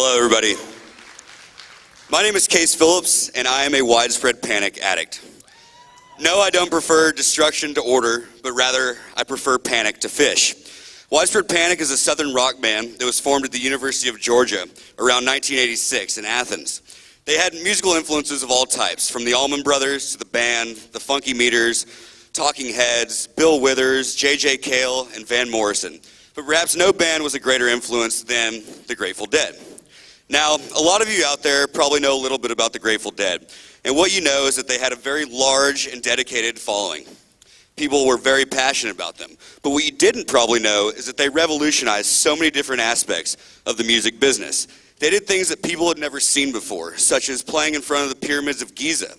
Hello, everybody. My name is Kace Phillips, and I am a widespread panic addict. No, I don't prefer destruction to order, but rather I prefer panic to fish. Widespread Panic is a southern rock band that was formed at the University of Georgia around 1986 in Athens. They had musical influences of all types, from the Allman Brothers to the band, the Funky Meters, Talking Heads, Bill Withers, J.J. Cale, and Van Morrison. But perhaps no band was a greater influence than the Grateful Dead. Now, a lot of you out there probably know a little bit about the Grateful Dead. And what you know is that they had a very large and dedicated following. People were very passionate about them. But what you didn't probably know is that they revolutionized so many different aspects of the music business. They did things that people had never seen before, such as playing in front of the pyramids of Giza.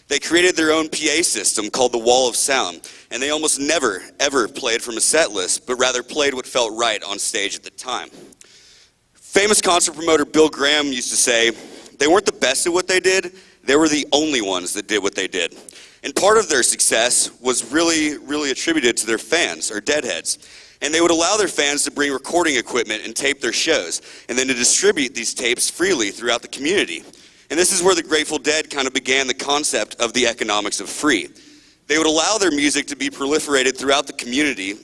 They created their own PA system called the Wall of Sound, and they almost never, ever played from a set list, but rather played what felt right on stage at the time. Famous concert promoter Bill Graham used to say, they weren't the best at what they did, they were the only ones that did what they did. And part of their success was really attributed to their fans, or deadheads. And they would allow their fans to bring recording equipment and tape their shows, and then to distribute these tapes freely throughout the community. And this is where the Grateful Dead kind of began the concept of the economics of free. They would allow their music to be proliferated throughout the community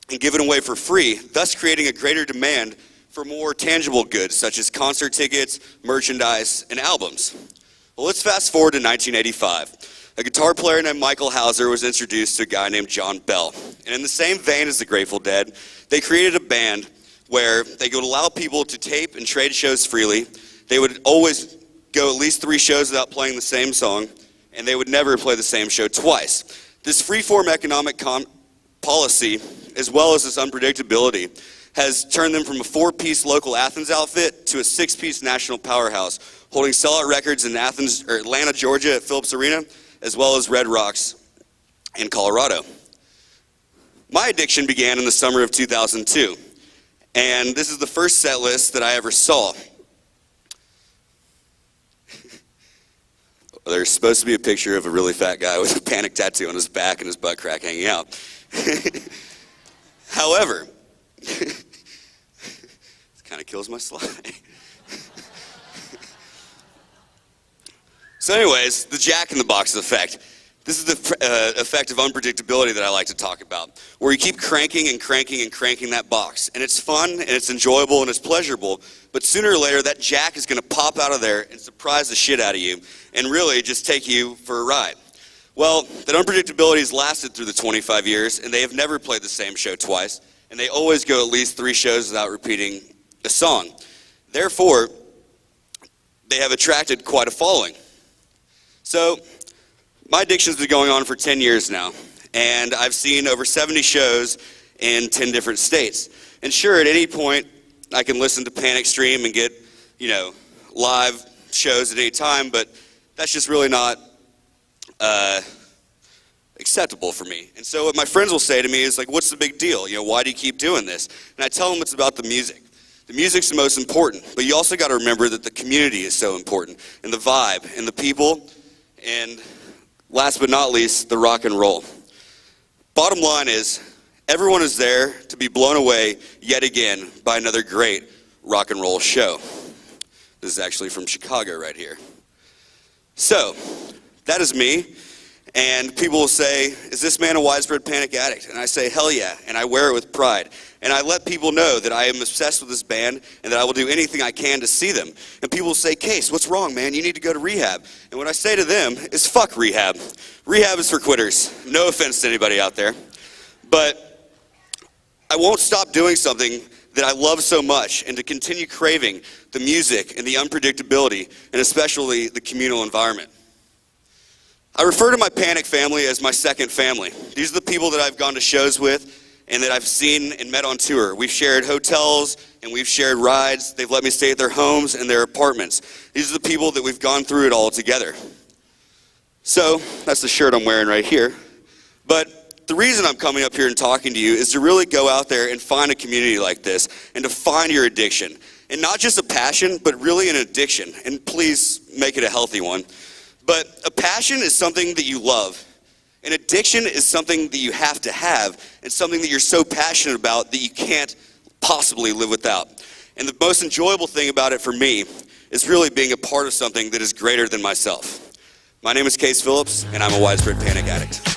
and given away for free, thus creating a greater demand for more tangible goods such as concert tickets, merchandise, and albums. Well, let's fast forward to 1985. A guitar player named Michael Hauser was introduced to a guy named John Bell. And in the same vein as the Grateful Dead, they created a band where they would allow people to tape and trade shows freely. They would always go at least 3 shows without playing the same song, and they would never play the same show twice. This free-form economic policy, as well as this unpredictability, has turned them from a 4-piece local Athens outfit to a 6-piece national powerhouse, holding sellout records in Atlanta, Georgia at Phillips Arena, as well as Red Rocks in Colorado. My addiction began in the summer of 2002, and this is the first set list that I ever saw. There's supposed to be a picture of a really fat guy with a panic tattoo on his back and his butt crack hanging out. However, this kind of kills my slide. So anyways, the jack-in-the-box effect. This is the effect of unpredictability that I like to talk about, where you keep cranking and cranking and cranking that box. And it's fun, and it's enjoyable, and it's pleasurable, but sooner or later, that jack is going to pop out of there and surprise the shit out of you, and really just take you for a ride. Well, that unpredictability has lasted through the 25 years, and they have never played the same show twice, and they always go at least 3 shows without repeating a song. Therefore, they have attracted quite a following. So, my addiction's been going on for 10 years now, and I've seen over 70 shows in 10 different states. And sure, at any point, I can listen to Panic Stream and get, live shows at any time, but that's just really not acceptable for me. And so what my friends will say to me is like, what's the big deal? Why do you keep doing this? And I tell them it's about the music. The music's the most important, but you also got to remember that the community is so important, and the vibe, and the people, and last but not least, the rock and roll. Bottom line is, everyone is there to be blown away yet again by another great rock and roll show. This is actually from Chicago right here. So, that is me, and people will say, is this man a widespread panic addict? And I say, hell yeah, and I wear it with pride. And I let people know that I am obsessed with this band and that I will do anything I can to see them. And people will say, Kace, what's wrong, man? You need to go to rehab. And what I say to them is, fuck rehab. Rehab is for quitters. No offense to anybody out there. But I won't stop doing something that I love so much, and to continue craving the music and the unpredictability, and especially the communal environment. I refer to my panic family as my second family. These are the people that I've gone to shows with and that I've seen and met on tour. We've shared hotels and we've shared rides. They've let me stay at their homes and their apartments. These are the people that we've gone through it all together. So, that's the shirt I'm wearing right here. But the reason I'm coming up here and talking to you is to really go out there and find a community like this and to find your addiction. And not just a passion, but really an addiction. And please make it a healthy one. But a passion is something that you love. An addiction is something that you have to have, and something that you're so passionate about that you can't possibly live without. And the most enjoyable thing about it for me is really being a part of something that is greater than myself. My name is Kace Phillips, and I'm a widespread panic addict.